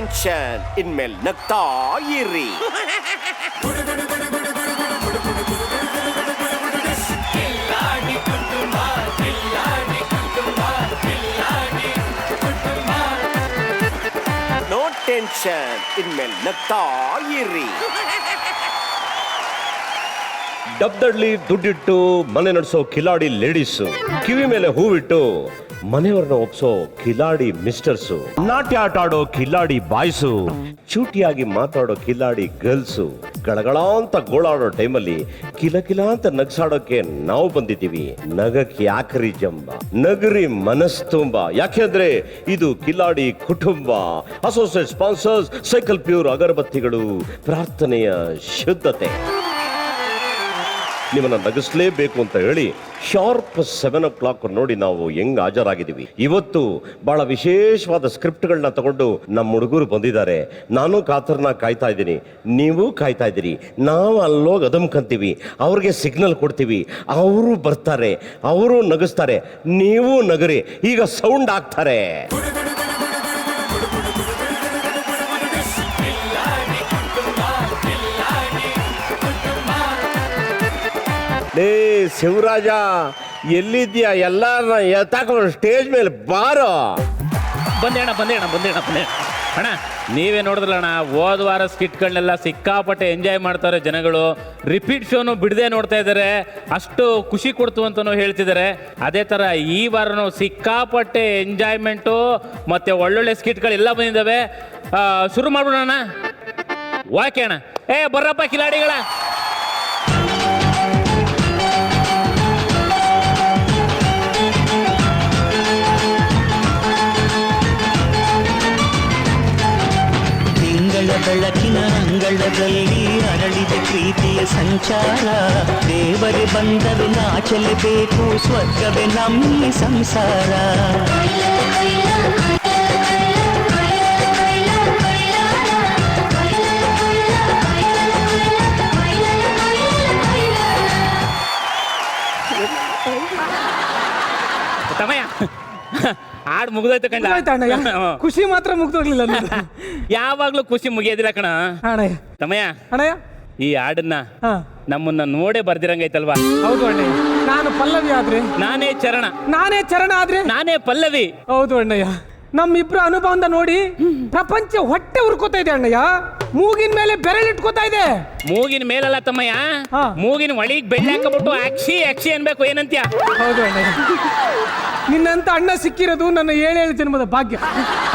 Tension ಇನ್ಮೇಲೆ ನಗ್ತಾ ಇರಿ. ನೋ ಟೆನ್ಷನ್ ಇನ್ಮೇಲೆ ನಗ್ತಾ ಇರಿ. ಡಬ್ದಡ್ಲಿ ದುಡ್ಡಿಟ್ಟು ಮನೆ ನಡೆಸೋ ಕಿಲಾಡಿ ಲೇಡೀಸು, ಕಿವಿ ಮೇಲೆ ಹೂವಿಟ್ಟು ಮನೆಯವ್ರನ್ನ ಒಪ್ಸೋ ಕಿಲಾಡಿ ಮಿಸ್ಟರ್ಸು, ನಾಟ್ಯ ಆಟ ಆಡೋ ಕಿಲಾಡಿ ಬಾಯ್ಸು, ಚೂಟಿಯಾಗಿ ಮಾತಾಡೋ ಕಿಲಾಡಿ ಗರ್ಲ್ಸು, ಗಳಗಳ ಅಂತ ಗೋಳಾಡೋ ಟೈಮಲ್ಲಿ ಕಿಲ ಅಂತ ನಗ್ಸಾಡೋಕೆ ನಾವು ಬಂದಿದ್ದೀವಿ. ನಗಕ್ಕೆ ಯಾಕ್ರಿ ಜಂಬ, ನಗರಿ ಮನಸ್ ತುಂಬ, ಯಾಕೆಂದ್ರೆ ಇದು ಕಿಲಾಡಿ ಕುಟುಂಬ. ಅಸೋಸಿಯೇಟ್ ಸ್ಪಾನ್ಸರ್ಸ್ ಸೈಕಲ್ ಪ್ಯೂರ್ ಅಗರಬತ್ತಿಗಳು, ಪ್ರಾರ್ಥನೆಯ ಶುದ್ಧತೆ. ನಿಮ್ಮನ್ನ ನಗಿಸ್ಲೇಬೇಕು ಅಂತ ಹೇಳಿ ಶಾರ್ಪ್ 7 o'clock ನೋಡಿ ನಾವು ಹೆಂಗ್ ಹಾಜರಾಗಿದ್ದೀವಿ. ಇವತ್ತು ಬಹಳ ವಿಶೇಷವಾದ ಸ್ಕ್ರಿಪ್ಟ್ಗಳನ್ನ ತಗೊಂಡು ನಮ್ಮ ಹುಡುಗರು ಬಂದಿದ್ದಾರೆ. ನಾನು ಕಾತರ್ನ ಕಾಯ್ತಾ ಇದ್ದೀನಿ, ನೀವು ಕಾಯ್ತಾ ಇದ್ದೀರಿ. ನಾವು ಅಲ್ಲೋಗಿ ಅದಮ್ಕಂತೀವಿ, ಅವ್ರಿಗೆ ಸಿಗ್ನಲ್ ಕೊಡ್ತೀವಿ, ಅವರು ಬರ್ತಾರೆ, ಅವರು ನಗಿಸ್ತಾರೆ, ನೀವು ನಗರಿ. ಈಗ ಸೌಂಡ್ ಆಗ್ತಾರೆ. ಲೇ ಶಿವರಾಜ, ಎಲ್ಲಿದ್ಯಾ? ಎಲ್ಲಾರನ್ನ ಎತ್ತಾಕೊಂಡು ಸ್ಟೇಜ್ ಮೇಲೆ ಬಾರೋ. ಬಂದೆ ಅಣ್ಣ. ನೀವೇ ನೋಡಿದ್ರಣ್ಣ, ಹೋದ ವಾರ ಸ್ಕಿಟ್ಗಳನ್ನೆಲ್ಲ ಸಿಕ್ಕಾಪಟ್ಟೆ ಎಂಜಾಯ್ ಮಾಡ್ತಾರೆ ಜನಗಳು. ರಿಪೀಟ್ ಶೋನು ಬಿಡದೆ ನೋಡ್ತಾ ಇದ್ದಾರೆ, ಅಷ್ಟು ಖುಷಿ ಕೊಡ್ತು ಅಂತಲೂ ಹೇಳ್ತಿದ್ದಾರೆ. ಅದೇ ಥರ ಈ ವಾರನೂ ಸಿಕ್ಕಾಪಟ್ಟೆ ಎಂಜಾಯ್ಮೆಂಟು ಮತ್ತು ಒಳ್ಳೊಳ್ಳೆ ಸ್ಕಿಟ್ಗಳೆಲ್ಲ ಬಂದಿದ್ದಾವೆ. ಶುರು ಮಾಡ್ಬಿಡೋಣ. ಓಕೆ ಅಣ್ಣ. ಬರ್ರಪ್ಪ ಕಿಲಾಡಿಗಳ. ಬೆಳಕಿನ ಅಂಗಳದಲ್ಲಿ ಅರಳಿದ ಪ್ರೀತಿಯ ಸಂಚಾರ. ದೇವರೇ ಬಂದರೆ ನಾಚಲೇಬೇಕು, ಸ್ವರ್ಗವೇ ನಮ್ಮ ಸಂಸಾರ. ತಮಯ ಹಾಡು ಮುಗ್ದೋಯ್ತು ಕಂಡ. ಖುಷಿ ಮಾತ್ರ ಮುಗ್ದೋಗ್ಲಿಲ್ಲ. ಯಾವಾಗ್ಲೂ ಖುಷಿ ಮುಗಿಯೋದಿಲ್ಲ ಕಣ ತಮಯ. ಅಣ್ಣಯ್ಯ, ಈ ಹಾಡನ್ನ ನಮ್ಮನ್ನ ನೋಡೇ ಬರ್ದಿರಂಗೈತಲ್ವಾ? ಹೌದು ಅಣ್ಣಯ್ಯ. ನಾನು ಪಲ್ಲವಿ ಆದ್ರೆ ನಾನೇ ಚರಣ, ನಾನೇ ಚರಣ ಆದ್ರೆ ನಾನೇ ಪಲ್ಲವಿ. ಹೌದು ಅಣ್ಣಯ್ಯ. ನಮ್ಮಿಬ್ರು ಅನುಭವದ ನೋಡಿ ಪ್ರಪಂಚ ಹೊಟ್ಟೆ ಉರ್ಕೋತಾ ಇದೆ ಅಣ್ಣಯ್ಯ. ಮೂಗಿನ ಮೇಲೆ ಬೆರಳಿಟ್ಕೋತಾ ಇದೆ. ಮೂಗಿನ ಮೇಲಲ್ಲ ತಮ್ಮಯ್ಯ, ಮೂಗಿನ ಒಳಿಗ್ ಬೆಳ್ಳಿ ಹಾಕಬಿಟ್ಟು ಅಕ್ಷಿ ಅನ್ಬೇಕು. ಏನಂತ್ಯ? ಹೌದು ಅಣ್ಣಯ್ಯ. ನಿನ್ನಂತ ಅಣ್ಣ ಸಿಕ್ಕಿರೋದು ನನ್ನ 7 ಜನ್ಮದ ಭಾಗ್ಯ.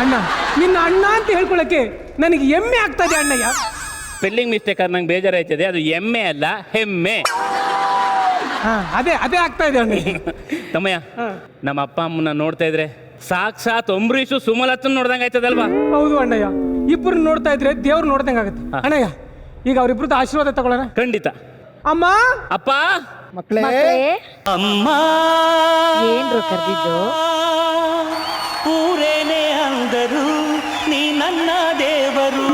ಅಣ್ಣ, ನಿನ್ನ ಅಣ್ಣ ಅಂತ ಹೇಳ್ಕೊಳಕ್ಕೆ ನನಗೆ ಹೆಮ್ಮೆ ಆಗ್ತಾ ಇದೆ ಅಣ್ಣಯ್ಯ. ಸ್ಪೆಲ್ಲಿಂಗ್ ಮಿಸ್ಟೇಕ್ ನಂಗೆ ಬೇಜಾರಾಯ್ತದೆ. ಅದು ಎಮ್ಮೆ ಅಲ್ಲ, ಹೆಮ್ಮೆ. ಅದೇ ಆಗ್ತಾ ಇದೆ ಅಣ್ಣಯ್ಯ. ತಮ್ಮಯ್ಯ, ನಮ್ಮ ಅಪ್ಪ ಅಮ್ಮನ ನೋಡ್ತಾ ಇದ್ರೆ ಸಾಕ್ಷಾತ್ ಅಂಬರೀಷು ಸುಮಲತನ್ ನೋಡ್ದಂಗ ಆಯ್ತದಲ್ವಾ? ಹೌದು ಅಣ್ಣಯ್ಯ. ಇಬ್ರು ನೋಡ್ತಾ ಇದ್ರೆ ದೇವ್ರು ನೋಡ್ದಂಗ ಆಗುತ್ತೆ ಅಣ್ಣಯ್ಯ. ಈಗ ಅವ್ರಿಬ್ರದ್ದು ಆಶೀರ್ವಾದ ತಗೊಳ್ಳೋಣ. ಖಂಡಿತ. ಅಮ್ಮ, ಅಪ್ಪ, ಮಕ್ಕಳೇ, ಅಮ್ಮ ಏನ್ರು ಕರೆದಿದ್ದು? ಊರೇನೆ ಅಂದರು ನೀ ನನ್ನ ದೇವರು.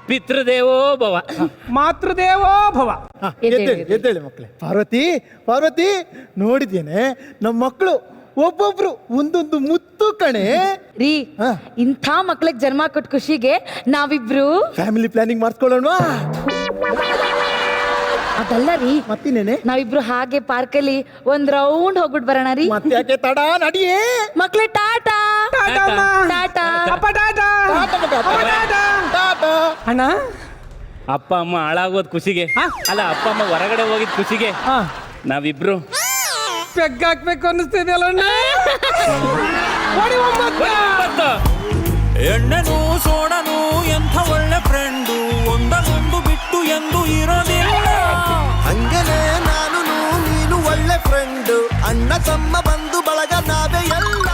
ಪಿತೃದೇವೋ ಭವ, ಮಾತೃದೇವೋ ಭವ. ಎದ್ದೇಳಿ ಮಕ್ಕಳೇ. ಪಾರ್ವತಿ ನೋಡಿದ್ದೇನೆ, ನಮ್ಮ ಮಕ್ಕಳು ಒಬ್ಬೊಬ್ರು ಒಂದೊಂದು ಮುತ್ತು ಕಣೆ. ರೀ, ಇಂಥ ಮಕ್ಳಿಗೆ ಜನ್ಮ ಕೊಟ್ಟು ಖುಷಿಗೆ ನಾವಿಬ್ರು ಫ್ಯಾಮಿಲಿ ಪ್ಲಾನಿಂಗ್ ಮಾಡಿಸ್ಕೊಳ್ಳೋಣ. ಅದಲ್ಲ ರೀ, ಮತ್ತಿನೇನೆ ನಾವಿಬ್ರು ಹಾಗೆ ಪಾರ್ಕಲ್ಲಿ ಒಂದ್ ರೌಂಡ್ ಹೋಗ್ಬಿಟ್ ಬರೋಣ ರೀ. ಮತ್ತೆ ಯಾಕೆ ತಡ, ನಡಿಯೇ ಮಕ್ಳೇ. ಟಾಟಾ ಟಾಟಾ. ಅಣ್ಣ, ಅಪ್ಪ ಅಮ್ಮ ಹಾಳಾಗೋದ್ ಖುಷಿಗೆ ಅಲ್ಲ, ಅಪ್ಪ ಅಮ್ಮ ಹೊರಗಡೆ ಹೋಗಿದ್ ಖುಷಿಗೆ ನಾವಿಬ್ರು ಪೆಗ್ ಹಾಕ್ಬೇಕು ಅನ್ನಿಸ್ತಿದೆಯಲ್ಲ ಅಣ್ಣ. ಎಣ್ಣೆನು ಸೋಡನು ಎಂಥ ಒಳ್ಳೆ ಫ್ರೆಂಡು, ಒಂದೊಂದು ಬಿಟ್ಟು ಎಂದು ಇರೋದಿಲ್ಲ. ಹಂಗನೇ ನಾನು ನೀನು ಒಳ್ಳೆ ಫ್ರೆಂಡು, ಅಣ್ಣ ತಮ್ಮ ಬಂಧು ಬಳಗ ನಾವೇ ಎಲ್ಲ.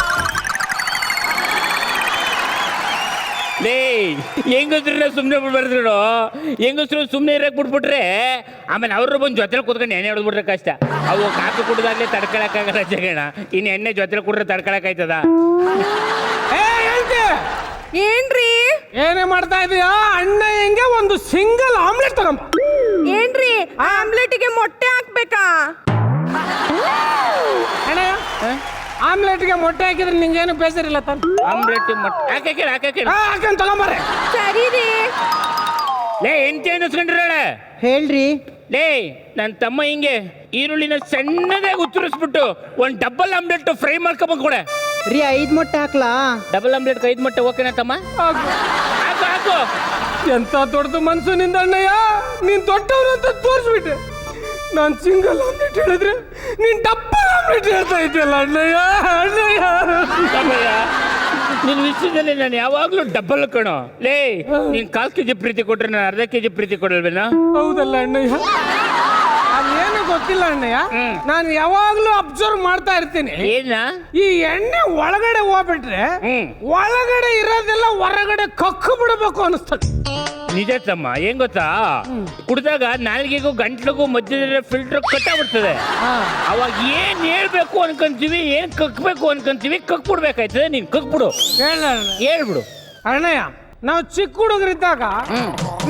ಲೇ ಹೆಂಗಸ್ರನ್ನ ಸುಮ್ಮನೆ ಬಿಡ್ಬಾರ್ದು, ಹೆಂಗಸ್ರು ಸುಮ್ಮನೆ ಇರಕ್ ಬಿಟ್ಬಿಟ್ರೆ ಆಮೇಲೆ ಅವ್ರು ಬಂದು ಜೊತೆಲಿ ಕೂತ್ಕೊಂಡು ಎಣ್ಣೆ ಹೊಡೆದ್ಬಿಟ್ರೆ ಕಷ್ಟ. ಅವು ಕಾಫಿ ಕುಡ್ದಾಗ್ಲೇ ತಡ್ಕೊಳಕ್ಕಾಗಲ್ಲ ಜಗಣ, ಇನ್ನು ಎಣ್ಣೆ ಜೊತೆಲಿ ಕುಡ್ರೆ ತಡ್ಕೊಳಕ್ಕಾಯ್ತದ? ಏನ್ರಿ ಏನೇ ಮಾಡ್ತಾ ಇದೀಯಾ? ಅಣ್ಣ ಹೆಂಗೆ ಒಂದು ಸಿಂಗಲ್ ಆಮ್ಲೆಟ್ ತಗೊಂಬ. ಏನ್ರಿ ಆಮ್ಲೆಟ್ಗೆ ಮೊಟ್ಟೆ ಹಾಕ್ಬೇಕಾ? ಅಣ್ಣ ಆಮ್ಲೆಟ್ಗೆ ಮೊಟ್ಟೆ ಹಾಕಿದ್ರೆ ನಿಂಗೇನು ಬೇಸರಿಲ್ಲ ತಾನು? ಆಮ್ಲೆಟ್ ಮೊಟ್ಟೆ ಹಾಕೊಂಡ್ ತಗೊಂಬರ್ರೆ. ಸರಿ ರೀ. ಲೇ ಎಂತ ಅನ್ನಿಸ್ಕೊಂಡ್ರೆ ಹೇಳ್ರಿ. ಲೇ ನನ್ನ ತಮ್ಮ ಹಿಂಗೆ ಈರುಳ್ಳಿನ ಸಣ್ಣದಾಗಿ ಉತ್ತರಿಸ್ಬಿಟ್ಟು ಒಂದು ಡಬಲ್ ಆಮ್ಲೆಟ್ ಫ್ರೈ ಮಾಡ್ಕೊಂಬಂದ್ಕೊಡೆ. ರೀ 5 ಮೊಟ್ಟೆ ಹಾಕ್ಲಾ? ಡಬಲ್ ಆಮ್ಲೆಟ್ 5 ಮೊಟ್ಟೆ ಓಕೆನಾ ತಮ್ಮ? ಹಾಕು ಹಾಕು. ಎಂತ ದೊಡ್ಡದು ಮನ್ಸು ನಿಂದ ಅಣ್ಣಯ್ಯ. ನೀನ್ ದೊಡ್ಡವರು ಅಂತ ತೋರಿಸ್ಬಿಟ್ಟೆ. ನಾನ್ ಸಿಂಗಲ್ ಆಮ್ಲೆಟ್ ಹೇಳಿದ್ರೆ ನೀನ್ ಡಬ್ಬಲ್ ಆಮ್ಲೆಟ್ ಹೇಳ್ತಾ ಇದ್ದಲ್ಲ ಅಣ್ಣಯ್ಯ. ತಮ್ಮಯ್ಯ ನಿನ್ನ ವಿಷಯದಲ್ಲಿ ನಾನು ಯಾವಾಗ್ಲೂ ಡಬ್ಬಲ್ ಕಣೋ. ಲೇ ನೀನ್ 1/4 kg ಪ್ರೀತಿ ಕೊಟ್ರೆ ನಾನು 1/2 kg ಪ್ರೀತಿ ಕೊಡಲ್ವೇನಾ? ಹೌದಲ್ಲ ಅಣ್ಣಯ್ಯ. ಅದೇನು ಗೊತ್ತಿಲ್ಲ ಅಣ್ಣಯ್ಯ, ನಾನು ಯಾವಾಗ್ಲೂ ಅಬ್ಸರ್ವ್ ಮಾಡ್ತಾ ಇರ್ತೀನಿ. ಏನ ಈ ಎಣ್ಣೆ ಒಳಗಡೆ ಹೋಗ್ಬಿಟ್ರೆ ಒಳಗಡೆ ಇರೋದೆಲ್ಲ ಹೊರಗಡೆ ಕಕ್ಕು ಬಿಡಬೇಕು ಅನಿಸ್ತದೆ. ನಿಜ ತಮ್ಮ, ಏನ್ ಗೊತ್ತಾ, ಕುಡ್ದಾಗ ನಾಲ್ಗೆಗೂ ಗಂಟ್ಲಿಗೂ ಮಧ್ಯದ ಫಿಲ್ಟರ್ ಕಟ್ಟಾಗ್ಬಿಡ್ತದೆ. ಅವಾಗ ಏನ್ ಹೇಳ್ಬೇಕು ಅನ್ಕೊಂತೀವಿ, ಏನ್ ಕಕ್ಬೇಕು ಅನ್ಕೊಂತೀವಿ, ಕಕ್ಬಿಡ್ಬೇಕಾಯ್ತದೆ. ನೀನ್ ಕಕ್ಬಿಡು, ಹೇಳ್ಬಿಡು. ಅಣ್ಣಯ್ಯ, ನಾವು ಚಿಕ್ಕ ಹುಡುಗರಿದ್ದಾಗ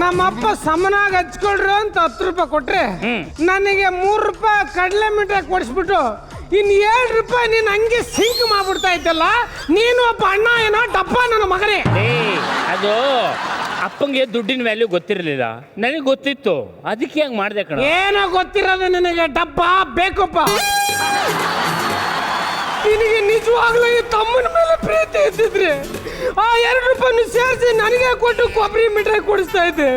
ನಮ್ಮಪ್ಪ ಸಮನಾಗಿ ಹಚ್ಕೊಳ್ರಿ ಅಂತ 10 ರೂಪಾಯಿ ಕೊಟ್ರೆ ನನಗೆ 3 ರೂಪಾಯಿ ಕಡಲೆ ಮಿಠಾಯಿ ಕೊಡಿಸ್ಬಿಟ್ಟು ಇನ್ 7 ರೂಪಾಯಿ ನೀನ್ ಹಂಗೆ ಸಿಂಕ್ ಮಾಡ್ಬಿಡ್ತಾ ಇದ್ದಲ್ಲ. ನೀನು ಒಬ್ಬ ಅಣ್ಣ ಏನೋ ಡಬ್ಬ ನನ್ನ ಮಗನೇ. ಅದು ಅಪ್ಪಂಗೆ ದುಡ್ಡಿನ ವ್ಯಾಲ್ಯೂ ಗೊತ್ತಿರಲಿಲ್ಲ, ನನಗೆ ಗೊತ್ತಿತ್ತು, ಅದಕ್ಕೆ ಹಂಗ್ ಮಾಡ್ದೆ ಕಣ. ಏನೋ ಗೊತ್ತಿರೋದು ನಿನಗೆ ಡಬ್ಬ ಬೇಕಪ್ಪ. ನಿನಗೆ ನಿಜವಾಗ್ಲೂ ಈ ತಮ್ಮನ ಮೇಲೆ ಪ್ರೀತಿ ಇದ್ದಿದ್ರೆ ಆ 2 ರೂಪಾಯಿ ಸೇರಿಸಿ ನನಗೆ ಕೊಟ್ಟು ಕೊಬ್ಬರಿ ಮಿಠಾಯಿ ಕೊಡಿಸ್ತಾ ಇದ್ದೆ.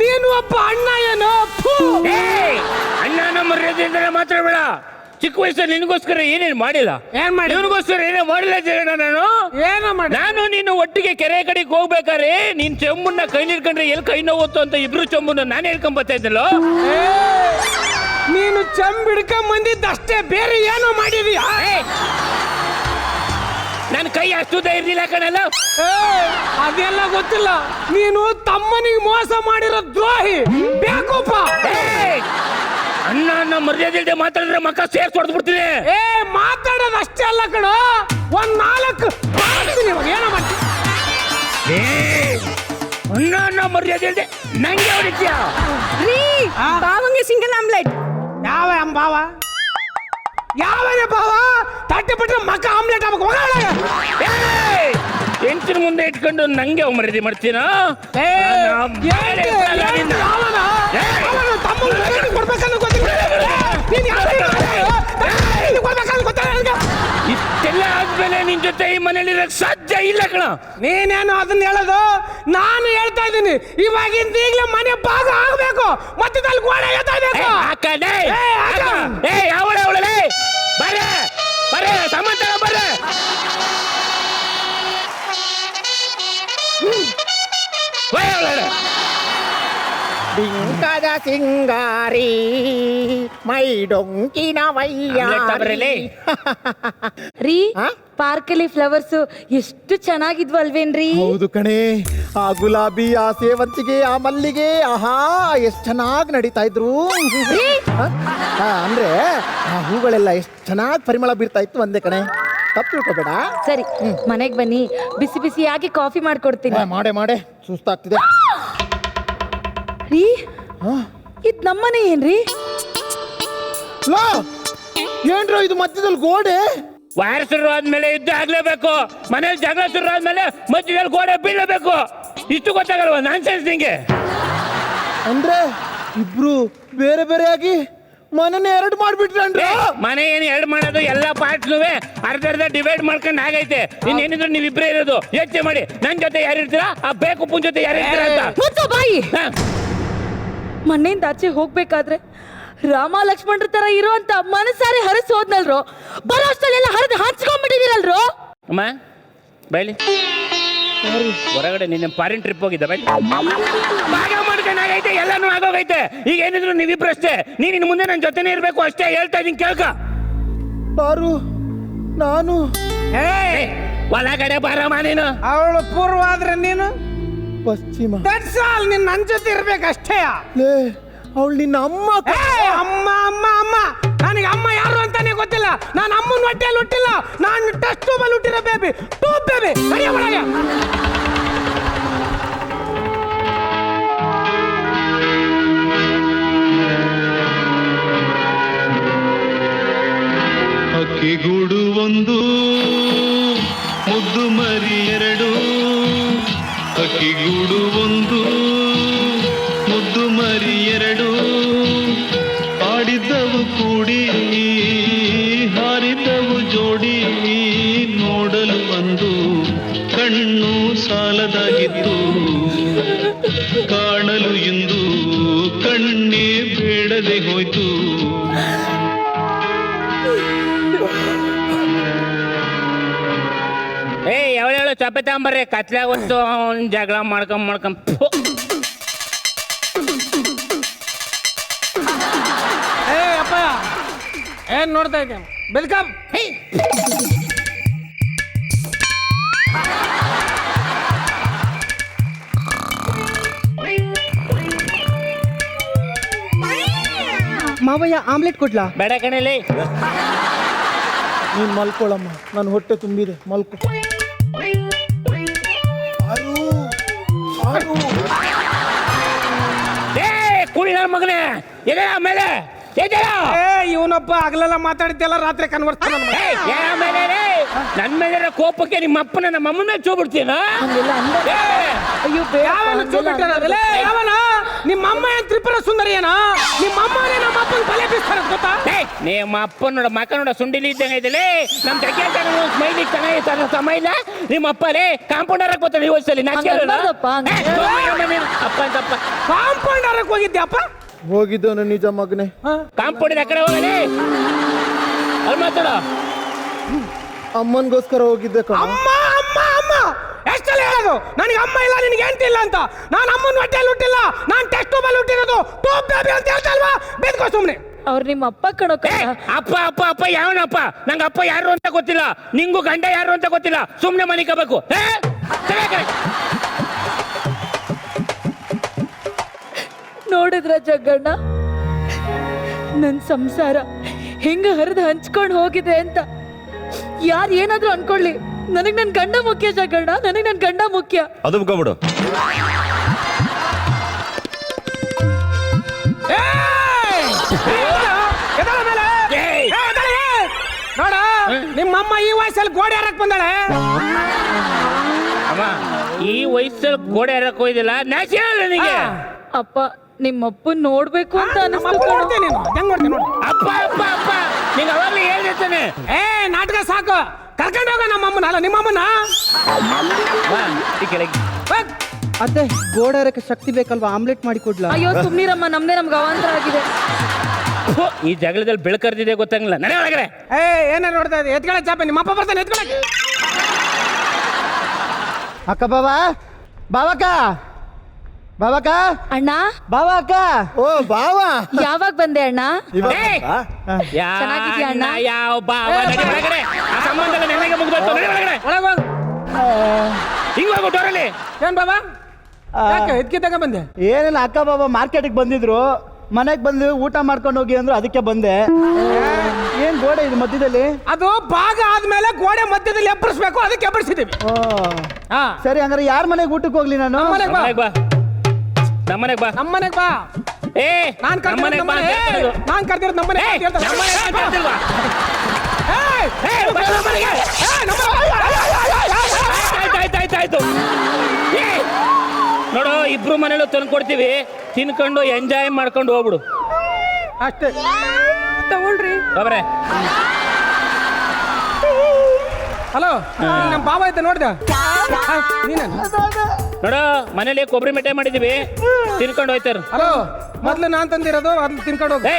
ನೀನು ಒಬ್ಬ ಅಣ್ಣ ಏನೋ. ಅಣ್ಣನ ಮರ್ಯಾದೆಯಿಂದ ಮಾತಾಡಬೇಡ. ಚಿಕ್ಕ ವಯಸ್ಸಲ್ಲಿ ನಿನಗೋಸ್ಕರ ಏನೇನು ಮಾಡಿಲ್ಲ. ಏನ್ ಮಾಡಿ? ಇವನಿಗೋಸ್ಕರ ಏನೇ ಮಾಡಿಲ್ಲ ಜಗಣ. ನಾನು ನೀನು ಒಟ್ಟಿಗೆ ಕೆರೆ ಕಡೆಗೆ ಹೋಗ್ಬೇಕಾರೆ ನೀನ್ ಚೆಂಬನ್ನ ಕೈ ಹಿಡ್ಕೊಂಡ್ರೆ ಎಲ್ಲಿ ಕೈ ನೋವುತ್ತೋ ಅಂತ ಇಬ್ರು ಚೆಂಬನ್ನ ನಾನು ಹೇಳ್ಕೊಂಡ್ ಬರ್ತಾ ಇದ್ದಲ್ಲೋ. ನೀನು ಚೆಂಬ್ ಹಿಡ್ಕೊಂಡ್ ಬಂದಿದ್ದಷ್ಟೇ, ಬೇರೆ ಏನೋ ಮಾಡಿದೀಯ. ನನ್ನ ಕೈ ಅಷ್ಟುದ ಇರ್ಲಿಲ್ಲ ಕಣಲ್ಲ. ಅದೆಲ್ಲ ಗೊತ್ತಿಲ್ಲ. ನೀನು ತಮ್ಮನಿಗೆ ಮೋಸ ಮಾಡಿರೋ ದ್ರೋಹಿ ಬೇಕಪ್ಪ. ಅಣ್ಣ ಮರ್ಯಾದೆ ಇಲ್ಲದೆ ಮಾತಾಡಿದ್ರೆ ಮಕ್ಕ ಸೇರ್ಸ್ ಹೊಡೆದು ಬಿಡ್ತೀನಿ. ಮಾತಾಡೋದು ಅಷ್ಟೇ ಅಲ್ಲ ಕಣ, 4 ಏನೋ ಮಾಡ್ತೀನಿ. ಅಣ್ಣ ಮರ್ಯಾದೆ ಇಲ್ಲದೆ ನಂಗೆ ಹೊಡಿತೀಯ. ಬಾವಂಗೆ ಸಿಂಗಲ್ ಆಮ್ಲೆಟ್. ಯಾವ ಭಾವ? ಯಾವನೇ ಭಾವ? ತಟ್ಟೆ ಬಿಟ್ರೆ ಮಕ್ಕ ಆಮ್ಲೆಟ್ ಆಗ್ಬೇಕು. ಹೆಂಚಿನ ಮುಂದೆ ಇಟ್ಕೊಂಡು ನಂಗೆ ಮರ್ಯಾದೆ ಮಾಡ್ತೀನ? ಇಷ್ಟೆಲ್ಲ ಆದ್ಮೇಲೆ ನಿನ್ ಜೊತೆ ಈ ಮನೇಲಿ ಸಾಧ್ಯ ಇಲ್ಲ ಕಣ. ನೀನೇನು ಅದನ್ನ ಹೇಳೋದು? ನಾನು ಹೇಳ್ತಾ ಇದ್ದೀನಿ, ಇವಾಗಿಂದ ಈಗಲೇ ಮನೆ ಭಾಗ ಆಗ್ಬೇಕು, ಮಧ್ಯದಲ್ಲಿ ಗೋಡೆ ಎತ್ತಬೇಕು. ಅವಳೆ ಅವಳೇ ಬರೇ ಬರೇ ಸಮಾನ ಬರೇ. ಬಿಂಕದ ಸಿಂಗಾರಿ ಮೈ ಡೊಂಕಿನ ವಯ್ಯಾರಿ. ರೀ ಪಾರ್ಕಲ್ಲಿ ಫ್ಲವರ್ಸ್ ಎಷ್ಟು ಚೆನ್ನಾಗಿದ್ವಲ್ವೇನ್ರಿ? ಹೌದು ಕಣೆ, ಆ ಗುಲಾಬಿ, ಆ ಸೇವಂತಿಗೆ, ಆ ಮಲ್ಲಿಗೆ, ಆಹಾ ಎಷ್ಟು ಚೆನ್ನಾಗಿ ನಡೀತಾ ಇದ್ರು. ಅಂದ್ರೆ ಆ ಹೂಗಳೆಲ್ಲ ಎಷ್ಟು ಚೆನ್ನಾಗಿ ಪರಿಮಳ ಬೀರ್ತಾ ಇತ್ತು ಒಂದೇ ಕಣೆ. ತಪ್ಪು ತಿಳ್ಕೊಬೇಡ. ಸರಿ, ಮನೆಗೆ ಬನ್ನಿ, ಬಿಸಿ ಬಿಸಿಯಾಗಿ ಕಾಫಿ ಮಾಡ್ಕೊಡ್ತೀನಿ. ಮಾಡೆ ಮಾಡೆ, ಸುಸ್ತಾಗ್ತಿದೆ. ರೀ ಇದ್ ನಮ್ಮನೆ ಏನ್ರಿ? ಏನ್ರೋ ಇದು ಮಧ್ಯದಲ್ಲಿ ಗೋಡೆ? ವಾರ ಶುರು ಆದ್ಮೇಲೆ ಯುದ್ಧ ಆಗ್ಲೇಬೇಕು, ಮನೇಲಿ ಜಗಳ ಶುರು ಆದ್ಮೇಲೆ ಮಧ್ಯದಲ್ಲಿ ಗೋಡೆ ಬೀಳಬೇಕು. ಇಷ್ಟು ಗೊತ್ತಾಗಲ್ವಾ ನಾನ್ಸೆನ್ಸ್ ನಿಂಗೆ? ಅಂದ್ರೆ ಇಬ್ರು ಬೇರೆ ಬೇರೆಯಾಗಿ ಮನೆನೇ 2 ಮಾಡ್ಬಿಟ್ರೆ? ಮನೆ ಏನು 2 ಮಾಡೋದು, ಎಲ್ಲ ಪಾರ್ಟ್ಸ್ ಅರ್ಧ ಡಿವೈಡ್ ಮಾಡ್ಕೊಂಡು ಆಗೈತೆ. ಇನ್ನೇನಿದ್ರು ನೀವಿಬ್ರೇ ಇರೋದು. ಯೋಚನೆ ಮಾಡಿ, ನನ್ ಜೊತೆ ಯಾರು ಇರ್ತೀರಾ, ಆ ಬೇಕುಪ್ಪನ ಜೊತೆ ಯಾರು ಇರ್ತೀರಾ ಅಂತ. ಬಾಯಿ ಮನೆಯಿಂದ ಆಚೆ ಹೋಗ್ಬೇಕಾದ್ರೆ ರಾಮ ಲಕ್ಷ್ಮಣರ ತರ ಇರುವಂತ ಮನಸಾರಿ ಹರಸ್ ಹೋದ್ನಲ್ರು, ಬರೋ ಅಷ್ಟಲ್ಲೆಲ್ಲ ಹರಿದು ಹಂಚ್ಕೊಂಡ್ಬಿಟ್ಟಿದ್ದೀರಲ್ರು. ಅಮ್ಮ ಬೈಲಿ, ಹೊರಗಡೆ ನಿನ್ನೆ ಫಾರಿನ್ ಟ್ರಿಪ್ ಹೋಗಿದ್ದ. ಬೈಲಿ, ಭಾಗ ಮಾಡ್ಕೊಂಡು ಆಗೈತೆ, ಎಲ್ಲಾನು ಆಗೋಗೈತೆ. ಈಗ ಏನಿದ್ರು ನೀವಿಬ್ರು ಅಷ್ಟೇ. ನೀನ್ ಇನ್ನು ಮುಂದೆ ನನ್ನ ಜೊತೆನೇ ಇರ್ಬೇಕು ಅಷ್ಟೇ. ಹೇಳ್ತಾ ಇದೀನಿ ಕೇಳ್ಕ. ಬಾರು ನಾನು ಒಳಗಡೆ ಬಾರಮ್ಮ ನೀನು. ಅವಳು ಪೂರ್ವ ಆದ್ರೆ ನೀನು ಪಶ್ಚಿಮ. That's all. ನಿನ್ನ ನನ್ನ ಜೊತೆ ಇರ್ಬೇಕಷ್ಟೇ. ಲೇ ಅವಳು ನಿನ್ನ ಅಮ್ಮ. ಅಮ್ಮ ಅಮ್ಮ ಅಮ್ಮ. ನನಗೆ ಅಮ್ಮ ಯಾರು ಅಂತಾನೆ ಗೊತ್ತಿಲ್ಲ. ನಾನು ಅಮ್ಮನ ಹೊಟ್ಟೆಯಲ್ಲಿ ಹುಟ್ಟಿಲ್ಲ. ನಾನು ಟೆಸ್ಟ್ ಟ್ಯೂಬಲ್ಲಿ ಹುಟ್ಟಿರೋ ಬೇಬಿ. Tube baby. ಸರಿಯ ಒಳಗೆ. ಅಕ್ಕಿಗೂಡು ಒಂದು ಮುದ್ದು ಮರಿ ಎರಡು, ಅಕ್ಕಿಗೂಡು ಒಂದು ಮುದ್ದು ಮರಿ ಎರಡು, ಆಡಿದ್ದವು ಕೂಡಿ ಹಾರಿದ್ದವು ಜೋಡಿ, ನೋಡಲು ಒಂದು ಕಣ್ಣು ಸಾಲದಾಗಿತ್ತು, ಕಾಣಲು ಇಂದು ಕಣ್ಣೇ ಬೇಡದೆ ಹೋಯ್ತು. ಯಾವಳು ಚಪ್ಪೆ ತಗೊಂಬರ್ರಿ, ಕತ್ಲಾಗ ಒಂದು ಜಗಳ ಮಾಡ್ಕೊಂಡ್ ಅಪ್ಪ ಏನ್ ನೋಡ್ತಾ ಇದ್ದೆ? ವೆಲ್ಕಮ್. ಮಾವಯ್ಯ ಆಮ್ಲೆಟ್ ಕೊಡ್ಲಾ? ಬೇಡ ಕಣಲಿ. ನೀನ್ ಮಲ್ಕೊಳಮ್ಮ, ನನ್ನ ಹೊಟ್ಟೆ ತುಂಬಿದೆ, ಮಲ್ಕೊ. ಕುಳ್ಳ ಮಗನೇ ಎದೆ ಆಮೇಲೆ ಇವನೊಬ್ಬ ಹಗಲೆಲ್ಲ ಮಾತಾಡಿದ್ದೆಲ್ಲ ರಾತ್ರಿ ಕನ್ವರ್ಸ್ತಾನ. ನನ್ ಮೇಲೆ ಕೋಪಕ್ಕೆ ನಿಮ್ಮ ಅಪ್ಪನ ನಮ್ಮ ಅಮ್ಮನ ಮೇಲೆ ಚೋಬಿಡ್ತೀನ. ಯಾವನ ನಿಮ್ಮ ಅಮ್ಮ ಏನ್ ತ್ರಿಪುರ ಸುಂದರಿ ಏನ? ನಿಮ್ಮ ಅಮ್ಮನೇ ನಮ್ಮ ಅಪ್ಪನ ತಲೆ ಬೀಸ್ತಾರ ಗೊತ್ತಾ? ನಿಮ್ಮ ಅಪ್ಪ ನೋಡ ಮಕ್ಕ ನೋಡ ಸುಂಡಿಲಿ ಇದ್ದಂಗೆ ಇದ್ದಲೇ ನಮ್ಮ ತೆಗೆ ಸ್ಮೈಲಿ ಚೆನ್ನಾಗಿರ್ತಾರೆ ಸಮೈಲ. ನಿಮ್ಮ ಅಪ್ಪರೇ ಕಾಂಪೌಂಡರ್ ಗೊತ್ತಾನೆ ಈ ವಯಸ್ಸಲ್ಲಿ. ಅಪ್ಪ ಅಂತಪ್ಪ ಕಾಂಪೌಂಡರ್ ಹೋಗಿದ್ದೆ ಅಪ್ಪ? ಹೋಗಿದ್ದವನು ನಿಜ ಮಗನೇ. ಕಾಂಪೌಂಡ್ ಆ ಕಡೆ ಹೋಗಲಿ ಅಲ್ಲಿ ಮಾತಾಡ. ಅಮ್ಮನ್ಗೋಸ್ಕರ ಹೋಗಿದ್ದೆ ಕಣ. ಅಮ್ಮ ಅಮ್ಮ ಅಮ್ಮ ಎಷ್ಟೆಲ್ಲ ಹೇಳೋದು? ನನಗೆ ಅಮ್ಮ ಇಲ್ಲ, ನಿನಗೆ ಹೆಂಡತಿ ಇಲ್ಲ ಅಂತ. ನಾನು ಅಮ್ಮನ ಹೊಟ್ಟೆಯಲ್ಲಿ ಹುಟ್ಟಿಲ್ಲ, ನಾನು ಟೆಸ್ಟ್ ಟ್ಯೂಬಲ್ಲಿ ಹುಟ್ಟಿರೋದು. ಟೂಬ್ ಬೇಬಿ ಅಂತ ಹೇಳ್ತಾ ಇಲ್ವಾ? ಬೇದ್ಕೋ ಸುಮ್ಮನೆ. ಅವ್ರು ನಿಮ್ಮ ಅಪ್ಪ ಕಣಕ್ಕ. ಅಪ್ಪ ಅಪ್ಪ ಅಪ್ಪ ಯಾವನಪ್ಪ? ನಂಗೆ ಅಪ್ಪ ಯಾರು ಅಂತ ಗೊತ್ತಿಲ್ಲ, ನಿಂಗೂ ಗಂಡ ಯಾರು ಅಂತ ಗೊತ್ತಿಲ್ಲ. ಸುಮ್ಮನೆ ಮನಿಕಬೇಕು. ನೋಡಿದ್ರ ಜಗ್ಗಣ್ಣ, ನನ್ನ ಸಂಸಾರ ಹೆಂಗ ಹರಿದು ಹಂಚ್ಕೊಂಡು ಹೋಗಿದೆ ಅಂತ. ಯಾರು ಏನಾದ್ರೂ ಅನ್ಕೊಳ್ಳಿ, ನನಗೆ ನನ್ನ ಗಂಡ ಮುಖ್ಯ ಜಗ್ಗಣ್ಣ, ನನಗೆ ನನ್ನ ಗಂಡ ಮುಖ್ಯ. ಅದು ಬಿಡು. ನೋಡ, ನಿಮ್ಮಮ್ಮ ಈ ವಯಸ್ಸಲ್ಲಿ ಗೋಡೆ ಹಾರಕ್ ಬಂದಾಳೆ. ಅಮ್ಮ ಈ ವಯಸ್ಸಲ್ಲಿ ಗೋಡೆ ಹಾರಕ್ ಹೋಯ್ದಿಲ್ಲ. ನನಗೆ ಅಪ್ಪ ನಿಮ್ಮಪ್ಪ ನೋಡ್ಬೇಕು ಅಂತ ಅನಿಸ್ತು. ಅಪ್ಪ ಅಪ್ಪ ಅಪ್ಪ ನೀನ್ ಅವಾಗ್ಲೇ ಹೇಳ್ತಾನೆ. ನಾಟಕ ಸಾಕು, ಕರ್ಕೊಂಡು ಹೋಗ ನಮ್ಮಮ್ಮನ. ಅಲ್ಲ ನಿಮ್ಮಮ್ಮನ. ಅತ್ತೆ ಗೋಡೆ ಹಾರಕ್ಕೆ ಶಕ್ತಿ ಬೇಕಲ್ವಾ? ಆಮ್ಲೆಟ್ ಮಾಡಿ ಕೊಡ್ಲಾ? ಅಯ್ಯೋ ಸುಮ್ನಿರಮ್ಮ, ನಮ್ದೇ ನಮ್ಗೆ ಅವಾಂತರ ಆಗಿದೆ. ಈ ಜಗಳದಲ್ಲಿ ಬೆಳಕರ್ದಿದೆ ಗೊತ್ತಾಗಿಲ್ಲ. ನಡೆ ಒಳಗಡೆ. ಏನೇ ನೋಡ್ತಾ ಇದ್ದೆ? ಎತ್ಕೊಳ ಚಾಪೆ. ನಿಮ್ಮ ಅಪ್ಪ ಬರ್ತಾನೆ, ಎತ್ಕೊಳಕ್ಕೆ. ಅಕ್ಕ ಬಾವಾ, ಬಾವಕ್ಕ, ಬಾವಕ್ಕ, ಅಣ್ಣ, ಬಾವಕ್ಕ. ಓ ಬಾವ, ಯಾವಾಗ ಬಂದೆ ಅಣ್ಣ? ಚೆನ್ನಾಗಿದ್ಯಾ ಅಣ್ಣ? ಯಾವ ಬಾವ? ನಡೆ ಒಳಗಡೆ. ಆ ಸಂಬಂಧ ನನಗೆ ಮುಗ್ದೋಯ್ತು. ನಡೆ ಒಳಗಡೆ. ಒಳಗೆ ಹೋಗು. ಹಿಂಗ್ ಹೋಗು ಡೋರಲ್ಲಿ. ಏನ್ ಬಾಬಾ ಎತ್ಕಿ ತಗ ಬಂದೆ? ಏನಿಲ್ಲ ಅಕ್ಕ ಬಾಬಾ ಮಾರ್ಕೆಟಿಗೆ ಬಂದಿದ್ರು, ಮನೆಗೆ ಬಂದು ಊಟ ಮಾಡ್ಕೊಂಡು ಹೋಗಿ ಅಂದ್ರು, ಅದಕ್ಕೆ ಬಂದೆ. ಏನ್ ಗೋಡೆ ಇದು ಮಧ್ಯದಲ್ಲಿ? ಅದು ಭಾಗ ಆದ್ಮೇಲೆ ಗೋಡೆ ಮಧ್ಯದಲ್ಲಿ ಎಬ್ಬರಿಸ್ಬೇಕು, ಅದಕ್ಕೆ ಎಬ್ಬರಿಸಿದೀವಿ. ಸರಿ, ಹಂಗಾರೆ ಯಾರ ಮನೆಗೆ ಊಟಕ್ಕೆ ಹೋಗ್ಲಿ ನಾನು? ನಮ್ಮನೆಗೆ ಬಾ. ನಮ್ಮನೆಗೆ ಬಾ. ನಮ್ಮನೆಗೆ ಬಾ. ನಾನ್ ಕರ್ದಿರೋದು ನಮ್ಮನೆ. ಆಯ್ತಾಯ್ತಾಯ್ತು. ನೋಡು, ಇಬ್ರು ಮನೇಲೂ ತಂದು ಕೊಡ್ತೀವಿ, ತಿನ್ಕೊಂಡು ಎಂಜಾಯ್ ಮಾಡ್ಕೊಂಡು ಹೋಗ್ಬಿಡು ಅಷ್ಟೇ. ತಗೊಳ್ರಿ. ಬಾಬ್ರೆ. ಹಲೋ, ನಮ್ಮ ಬಾಬಾ ಇದ್ದ ನೋಡ್ದ? ನೋಡು, ಮನೇಲಿ ಕೊಬ್ಬರಿ ಮಿಠಾಯಿ ಮಾಡಿದೀವಿ, ತಿನ್ಕೊಂಡು ಹೋಯ್ತಾರ. ಹಲೋ, ಮೊದ್ಲು ನಾನ್ ತಂದಿರೋದು, ಅದನ್ನ ತಿನ್ಕೊಂಡು ಹೋಗಿ.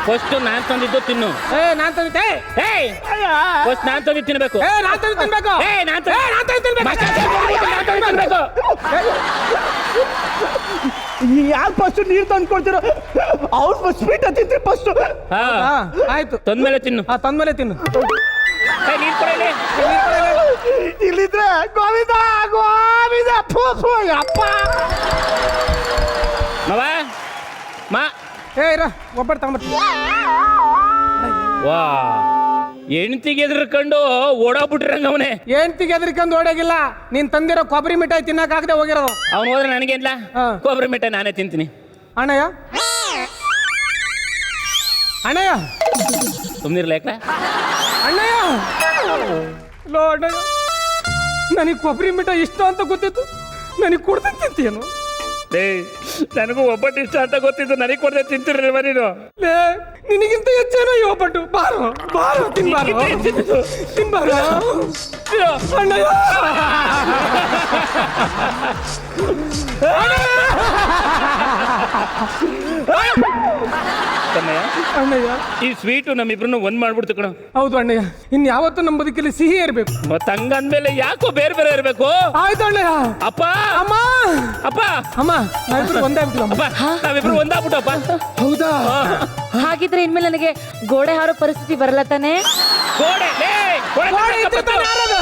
ಫಸ್ಟ್ ನಾನ್ ತಂದಿದ್ದು ತಿನ್ನು. ನಾನ್ ತಂದಿದ್ದೆ. ಫಸ್ಟ್ ನಾನ್ ತಂದಿದ್ದು ತಿನ್ಬೇಕು. ನಾನ್ ತಂದು ತಿನ್ಬೇಕು. ನಾನ್ ತಂದಿದ್ದು ತಿನ್ಬೇಕು. ಯಾರು ಫಸ್ಟ್ ನೀರು ತಂದು ಕೊಡ್ತೀರೋ ಅವ್ರು ಸ್ವೀಟ್ ತಿಂತೀರಿ ಫಸ್ಟ್. ಹಾ ಆಯ್ತು ತಂದ್ಮೇಲೆ ತಿನ್ನು. ತಂದ್ಮೇಲೆ ತಿನ್ನು. ನೀರ್ ಕೊಡಲಿ. ಇಲ್ಲಿದ್ರೆ ಗೋವಿಂದ ಗೋವಿಂದ ಅಪ್ಪ ಮವ ಮಾ ಇರ ಒಬ್ಬಟ್ಟು ತಗೊಂಬರ್ತೀನಿ. ವಾ ಹೆಣ್ತಿಗೆ ಎದ್ರಕೊಂಡು ಓಡಾಗ್ಬಿಟ್ರಂಗ ಅವನೇ. ಹೆಂಡ್ತಿಗೆ ಎದ್ರಿಕೊಂಡು ಓಡಾಗಿಲ್ಲ, ನೀನ್ ತಂದಿರೋ ಕೊಬ್ಬರಿ ಮಿಠಾಯಿ ತಿನ್ನಕ್ಕಾಗದೆ ಹೋಗಿರೋದು. ಅವ್ನು ಹೋದ್ರೆ ನನಗೇನ್ಲ ಕೊಬ್ಬರಿ ಮಿಠಾಯಿ ನಾನೇ ತಿಂತೀನಿ. ಅಣ್ಣಯ್ಯ ಅಣ್ಣಯ್ಯ ಸುಮ್ನಿರ್ಲೇಕ ಅಣ್ಣಯ್ಯ ಲೋ ಅಣ್ಣಯ್ಯ, ನನಗೆ ಕೊಬ್ಬರಿ ಮಿಠಾಯಿ ಇಷ್ಟ ಅಂತ ಗೊತ್ತಿತ್ತು, ನನಗೆ ಕೊಡ್ತೀನಿ ತಿಂತೀಯನು? ನನಗೂ ಒಬ್ಬಟ್ಟು ಇಷ್ಟ ಅಂತ ಗೊತ್ತಿದ್ದು, ನನಗೆ ಕೊಡದೆ ತಿಂತಿರಲ್ವ ನೀನು? ನಿನಗಿಂತ ಹೆಚ್ಚೇನೋ ಈ ಒಬ್ಬಟ್ಟು. ಬಾರೋ ಬಾರೋ ತಿನ್ಬಾರೋ ತಿನ್ಬಾರೋ ಅಣ್ಣಯ್ಯ. ಅಣ್ಣಯ್ಯ ಈ ಸ್ವೀಟು ನಮ್ಮಿಬ್ರನ್ನ ಒಂದ್ ಮಾಡ್ಬಿಡ್ತು ಕಣ. ಹೌದು ಅಣ್ಣಯ್ಯ, ಇನ್ ಯಾವತ್ತೂ ನಮ್ಮ ಬದುಕಲ್ಲಿ ಸಿಹಿ ಇರ್ಬೇಕು. ಮತ್ತ ಹಂಗಂದ್ಮೇಲೆ ಯಾಕೋ ಬೇರೆ ಬೇರೆ ಇರ್ಬೇಕು? ಆಯ್ತು ಅಣ್ಣಯ್ಯ. ಅಪ್ಪ ಅಮ್ಮ ಅಪ್ಪ ಅಮ್ಮ ನಾವಿಬ್ರು ಒಂದೇ ಬಿಟ್ಟು. ಅಪ್ಪ ನಾವಿಬ್ರು ಒಂದಾಗ್ಬಿಟ್ಟಪ್ಪ. ಹೌದಾ? ಹಾಗಿದ್ರೆ ಇನ್ಮೇಲೆ ನನಗೆ ಗೋಡೆ ಹಾರೋ ಪರಿಸ್ಥಿತಿ ಬರಲ್ಲ ತಾನೆ? ಗೋಡೆ ಗೋಡೆ ಇದ್ರೆ ತಾನೇ ಹಾರೋದು.